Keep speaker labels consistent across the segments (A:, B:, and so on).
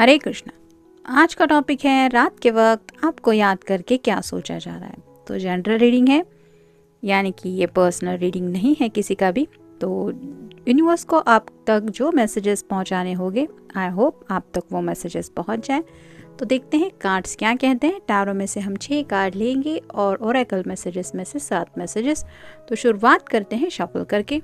A: हरे कृष्णा। आज का टॉपिक है रात के वक्त आपको याद करके क्या सोचा जा रहा है। तो जनरल रीडिंग है, यानी कि ये पर्सनल रीडिंग नहीं है किसी का भी। तो यूनिवर्स को आप तक जो मैसेजेस पहुंचाने होंगे, आई होप आप तक वो मैसेजेस पहुंच जाएं। तो देखते हैं कार्ड्स क्या कहते हैं। टैरो में से हम 6 कार्ड लेंगे और ओरेकल मैसेजेस में से 7 मैसेजेस। तो शुरुआत करते हैं शफल करके।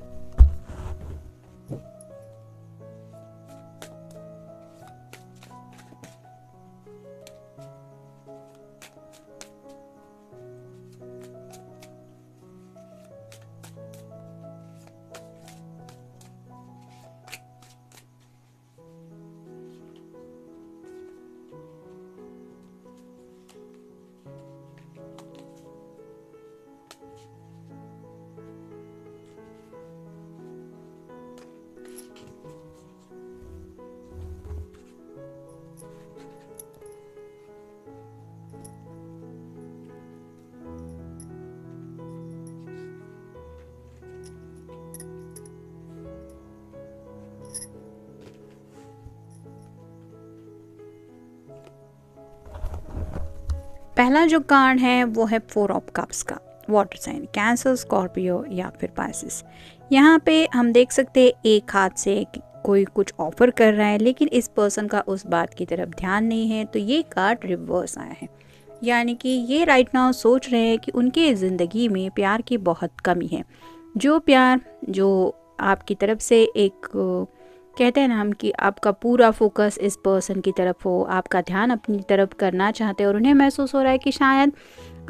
A: पहला जो कार्ड है वो है 4 ऑफ कप्स का। वाटर साइन, कैंसर, स्कॉर्पियो या फिर पाइसिस। यहाँ पे हम देख सकते हैं एक हाथ से कोई कुछ ऑफर कर रहा है, लेकिन इस पर्सन का उस बात की तरफ ध्यान नहीं है। तो ये कार्ड रिवर्स आया है, यानी कि ये राइट नाउ सोच रहे हैं कि उनके ज़िंदगी में प्यार की बहुत कमी है। जो प्यार जो आपकी तरफ से एक कहते हैं ना हम कि आपका पूरा फोकस इस पर्सन की तरफ हो, आपका ध्यान अपनी तरफ करना चाहते हैं और उन्हें महसूस हो रहा है कि शायद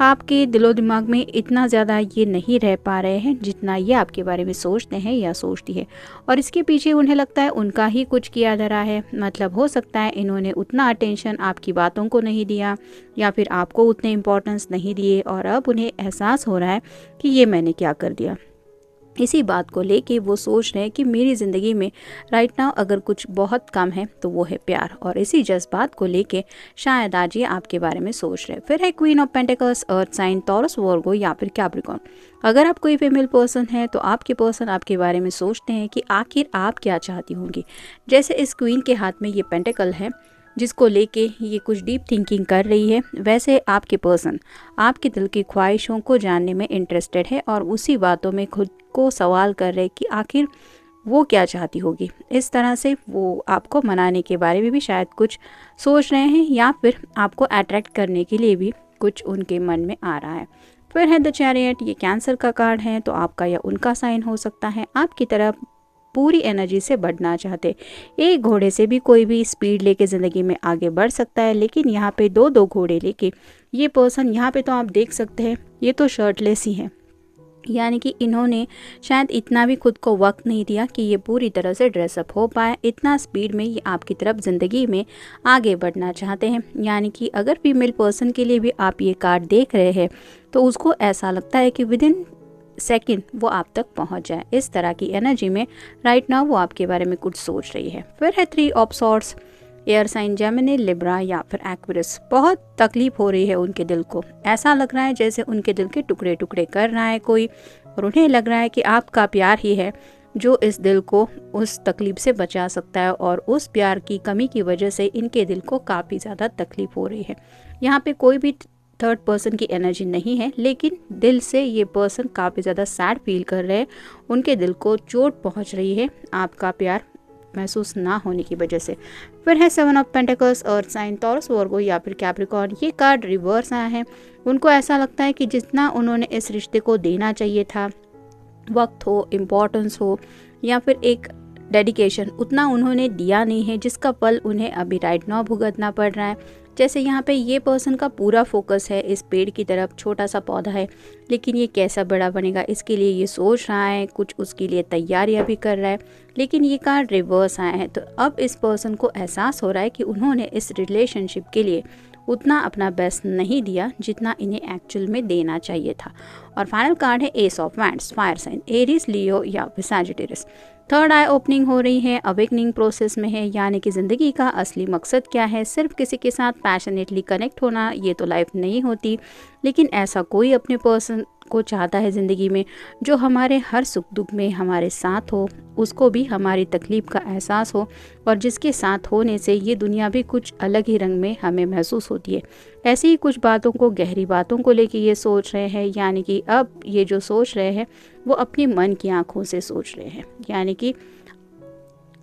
A: आपके दिलो दिमाग में इतना ज़्यादा ये नहीं रह पा रहे हैं जितना ये आपके बारे में सोचते हैं या सोचती है। और इसके पीछे उन्हें लगता है उनका ही कुछ किया धरा है। मतलब हो सकता है इन्होंने उतना अटेंशन आपकी बातों को नहीं दिया या फिर आपको उतने इम्पोर्टेंस नहीं दिए और अब उन्हें एहसास हो रहा है कि ये मैंने क्या कर दिया। इसी बात को लेके वो सोच रहे हैं कि मेरी ज़िंदगी में राइट नाउ अगर कुछ बहुत कम है तो वो है प्यार। और इसी जज्बात को लेके शायद आज ये आपके बारे में सोच रहे हैं। फिर है queen of pentacles, earth sign, Taurus, Virgo या फिर कैप्रिकॉर्न। अगर आप कोई फीमेल पर्सन है तो आपके पर्सन आपके बारे में सोचते हैं कि आखिर आप क्या चाहती होंगी। जैसे इस क्वीन के हाथ में ये पेंटिकल है जिसको लेके ये कुछ डीप थिंकिंग कर रही है, वैसे आपके पर्सन आपके दिल की ख्वाहिशों को जानने में इंटरेस्टेड है और उसी बातों में खुद को सवाल कर रहे कि आखिर वो क्या चाहती होगी। इस तरह से वो आपको मनाने के बारे में भी शायद कुछ सोच रहे हैं या फिर आपको अट्रैक्ट करने के लिए भी कुछ उनके मन में आ रहा है। फिर है द चैरियट, ये कैंसर का कार्ड है। तो आपका या उनका साइन हो सकता है। आपकी तरफ पूरी एनर्जी से बढ़ना चाहते, एक घोड़े से भी कोई भी स्पीड लेके ज़िंदगी में आगे बढ़ सकता है, लेकिन यहाँ पे दो दो घोड़े लेके ये पर्सन यहाँ पे तो आप देख सकते हैं ये तो शर्टलेस ही है। यानी कि इन्होंने शायद इतना भी खुद को वक्त नहीं दिया कि ये पूरी तरह से ड्रेसअप हो पाए। इतना स्पीड में ये आपकी तरफ ज़िंदगी में आगे बढ़ना चाहते हैं। यानी कि अगर फीमेल पर्सन के लिए भी आप ये कार्ड देख रहे हैं तो उसको ऐसा लगता है कि विदिन सेकंड वो आप तक पहुंच जाए। इस तरह की एनर्जी में राइट नाउ वो आपके बारे में कुछ सोच रही है। फिर है 3 of swords, air sign, Gemini, Libra या फिर एक्वेरियस। बहुत तकलीफ हो रही है उनके दिल को। ऐसा लग रहा है जैसे उनके दिल के टुकड़े टुकड़े कर रहा है कोई, और उन्हें लग रहा है कि आपका प्यार ही है जो इस दिल को उस तकलीफ से बचा सकता है। और उस प्यार की कमी की वजह से इनके दिल को काफ़ी ज़्यादा तकलीफ हो रही है। यहाँ पे कोई भी थर्ड पर्सन की एनर्जी नहीं है, लेकिन दिल से ये पर्सन काफ़ी ज़्यादा सैड फील कर रहे हैं। उनके दिल को चोट पहुंच रही है आपका प्यार महसूस ना होने की वजह से। फिर है 7 of pentacles, earth sign, Taurus, Virgo या फिर कैप्रिकॉर्न। ये कार्ड रिवर्स आया है। उनको ऐसा लगता है कि जितना उन्होंने इस रिश्ते को देना चाहिए था, वक्त हो, इम्पोर्टेंस हो या फिर एक डेडिकेशन, उतना उन्होंने दिया नहीं है, जिसका फल उन्हें अभी राइट नाउ भुगतना पड़ रहा है। जैसे यहाँ पे ये पर्सन का पूरा फोकस है इस पेड़ की तरफ। छोटा सा पौधा है लेकिन ये कैसा बड़ा बनेगा इसके लिए ये सोच रहा है, कुछ उसके लिए तैयारियां भी कर रहा है। लेकिन ये कार्ड रिवर्स आया है। तो अब इस पर्सन को एहसास हो रहा है कि उन्होंने इस रिलेशनशिप के लिए उतना अपना बेस्ट नहीं दिया जितना इन्हें एक्चुअल में देना चाहिए था। और फाइनल कार्ड है ace of wands, fire sign, Aries, Leo या फिर सैजिटेरियस। थर्ड आई ओपनिंग हो रही है, अवेकनिंग प्रोसेस में है। यानी कि ज़िंदगी का असली मकसद क्या है, सिर्फ किसी के साथ पैशनेटली कनेक्ट होना, ये तो लाइफ नहीं होती। लेकिन ऐसा कोई अपने पर्सन को चाहता है ज़िंदगी में, जो हमारे हर सुख दुख में हमारे साथ हो, उसको भी हमारी तकलीफ़ का एहसास हो और जिसके साथ होने से ये दुनिया भी कुछ अलग ही रंग में हमें महसूस होती है। ऐसी ही कुछ बातों को, गहरी बातों को लेके ये सोच रहे हैं, यानी कि अब ये जो सोच रहे हैं वो अपनी मन की आँखों से सोच रहे हैं, यानी कि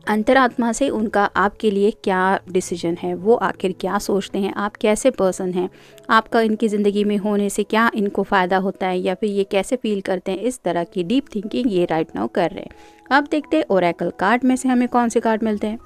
A: अंतरात्मा से उनका आपके लिए क्या डिसीजन है, वो आखिर क्या सोचते हैं, आप कैसे पर्सन हैं, आपका इनकी ज़िंदगी में होने से क्या इनको फ़ायदा होता है या फिर ये कैसे फील करते हैं। इस तरह की डीप थिंकिंग ये राइट नाउ कर रहे हैं। अब देखते हैं ओरेकल कार्ड में से हमें कौन से कार्ड मिलते हैं।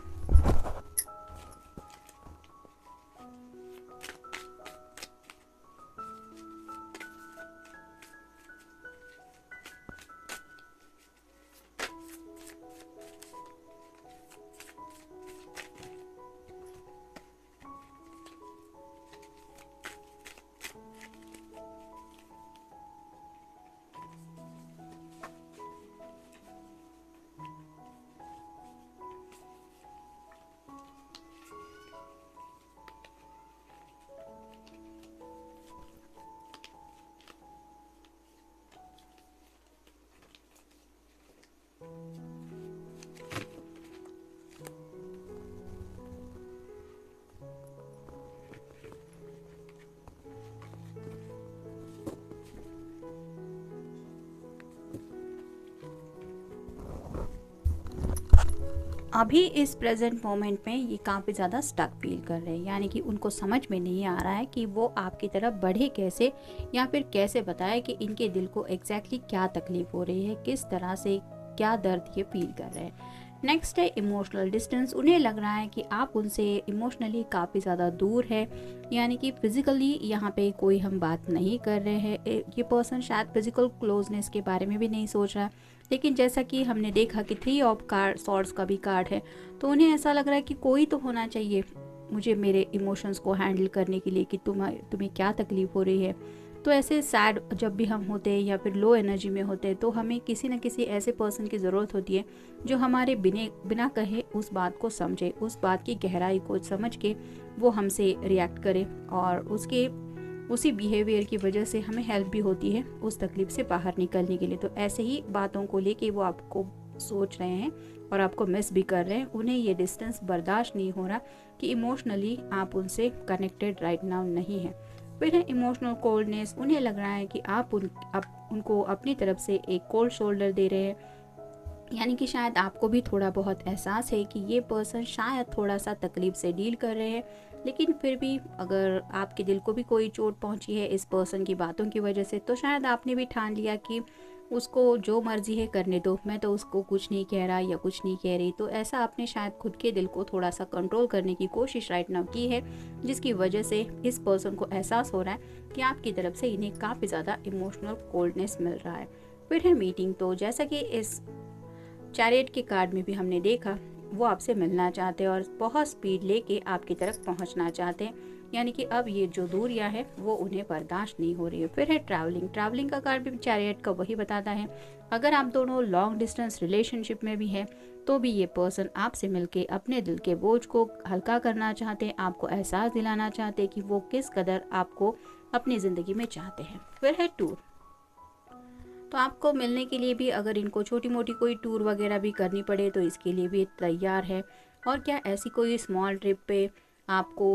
A: अभी इस प्रेजेंट मोमेंट में ये काफ़ी ज़्यादा स्टक फील कर रहे हैं, यानी कि उनको समझ में नहीं आ रहा है कि वो आपकी तरफ बढ़े कैसे, या फिर कैसे बताए कि इनके दिल को एग्जैक्टली क्या तकलीफ हो रही है, किस तरह से क्या दर्द ये फील कर रहे हैं। नेक्स्ट है इमोशनल डिस्टेंस। उन्हें लग रहा है कि आप उनसे इमोशनली काफ़ी ज़्यादा दूर है, यानी कि फिजिकली यहाँ पे कोई हम बात नहीं कर रहे हैं। ये पर्सन शायद फिजिकल क्लोजनेस के बारे में भी नहीं सोच रहा है, लेकिन जैसा कि हमने देखा कि 3 ऑफ कार्ड सॉर्ड्स का भी कार्ड है, तो उन्हें ऐसा लग रहा है कि कोई तो होना चाहिए मुझे मेरे इमोशंस को हैंडल करने के लिए कि तुम्हें क्या तकलीफ़ हो रही है। तो ऐसे सैड जब भी हम होते हैं या फिर लो एनर्जी में होते हैं, तो हमें किसी न किसी ऐसे पर्सन की ज़रूरत होती है जो हमारे बिना कहे उस बात को समझे, उस बात की गहराई को समझ के वो हमसे रिएक्ट करे और उसी बिहेवियर की वजह से हमें हेल्प भी होती है उस तकलीफ से बाहर निकलने के लिए। तो ऐसे ही बातों को लेके वो आपको सोच रहे हैं और आपको मिस भी कर रहे हैं। उन्हें ये डिस्टेंस बर्दाश्त नहीं हो रहा कि इमोशनली आप उनसे कनेक्टेड राइट नाउ नहीं है। फिर है इमोशनल कोल्डनेस। उन्हें लग रहा है कि आप उनको अपनी तरफ से एक कोल्ड शोल्डर दे रहे हैं, यानी कि शायद आपको भी थोड़ा बहुत एहसास है कि ये पर्सन शायद थोड़ा सा तकलीफ से डील कर रहे हैं, लेकिन फिर भी अगर आपके दिल को भी कोई चोट पहुंची है इस पर्सन की बातों की वजह से, तो शायद आपने भी ठान लिया कि उसको जो मर्जी है करने दो, मैं तो उसको कुछ नहीं कह रहा या कुछ नहीं कह रही। तो ऐसा आपने शायद खुद के दिल को थोड़ा सा कंट्रोल करने की कोशिश राइट नाउ की है, जिसकी वजह से इस पर्सन को एहसास हो रहा है कि आपकी तरफ से इन्हें काफ़ी ज़्यादा इमोशनल कोल्डनेस मिल रहा है। फिर है मीटिंग। तो जैसा कि इस चैरियट के कार्ड में भी हमने देखा, वो आपसे मिलना चाहते हैं और बहुत स्पीड लेके आपकी तरफ पहुंचना चाहते हैं, यानी कि अब ये जो दूरियां है वो उन्हें बर्दाश्त नहीं हो रही है। फिर है ट्रैवलिंग का कार्ड भी चैरियट का वही बताता है। अगर आप दोनों लॉन्ग डिस्टेंस रिलेशनशिप में भी हैं, तो भी ये पर्सन आपसे मिलके अपने दिल के बोझ को हल्का करना चाहते हैं, आपको एहसास दिलाना चाहते हैं कि वो किस कदर आपको अपनी ज़िंदगी में चाहते हैं। फिर है टूर। तो आपको मिलने के लिए भी अगर इनको छोटी मोटी कोई टूर वगैरह भी करनी पड़े तो इसके लिए भी तैयार है। और क्या ऐसी कोई स्मॉल ट्रिप पे आपको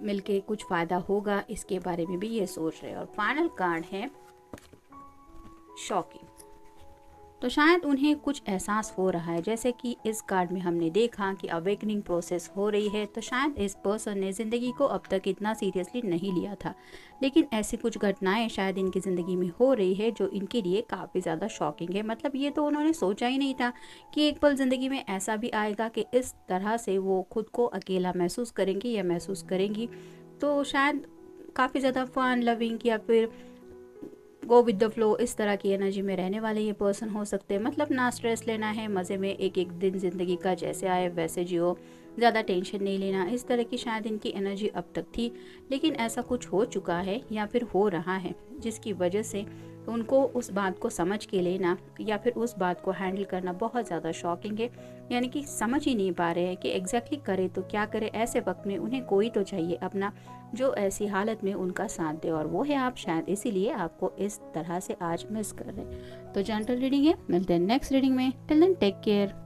A: मिलके कुछ फ़ायदा होगा, इसके बारे में भी ये सोच रहे हैं। और फाइनल कार्ड है शॉकिंग। तो शायद उन्हें कुछ एहसास हो रहा है, जैसे कि इस कार्ड में हमने देखा कि अवेकनिंग प्रोसेस हो रही है। तो शायद इस पर्सन ने ज़िंदगी को अब तक इतना सीरियसली नहीं लिया था, लेकिन ऐसी कुछ घटनाएं शायद इनकी ज़िंदगी में हो रही है जो इनके लिए काफ़ी ज़्यादा शॉकिंग है। मतलब ये तो उन्होंने सोचा ही नहीं था कि एक पल ज़िंदगी में ऐसा भी आएगा कि इस तरह से वो खुद को अकेला महसूस करेंगी या महसूस करेंगी। तो शायद काफ़ी ज़्यादा फन लविंग या फिर गो विद द फ्लो इस तरह की एनर्जी में रहने वाले ये पर्सन हो सकते हैं। मतलब ना स्ट्रेस लेना है, मज़े में एक एक दिन ज़िंदगी का जैसे आए वैसे जियो, ज़्यादा टेंशन नहीं लेना, इस तरह की शायद इनकी एनर्जी अब तक थी। लेकिन ऐसा कुछ हो चुका है या फिर हो रहा है जिसकी वजह से उनको उस बात को समझ के लेना या फिर उस बात को हैंडल करना बहुत ज़्यादा शॉकिंग है। यानी कि समझ ही नहीं पा रहे हैं कि एग्जैक्टली करे तो क्या करे। ऐसे वक्त में उन्हें कोई तो चाहिए अपना, जो ऐसी हालत में उनका साथ दे, और वो है आप। शायद इसीलिए आपको इस तरह से आज मिस कर रहे हैं। तो जनरल रीडिंग है, मिलते हैं नेक्स्ट रीडिंग में। Till then take care.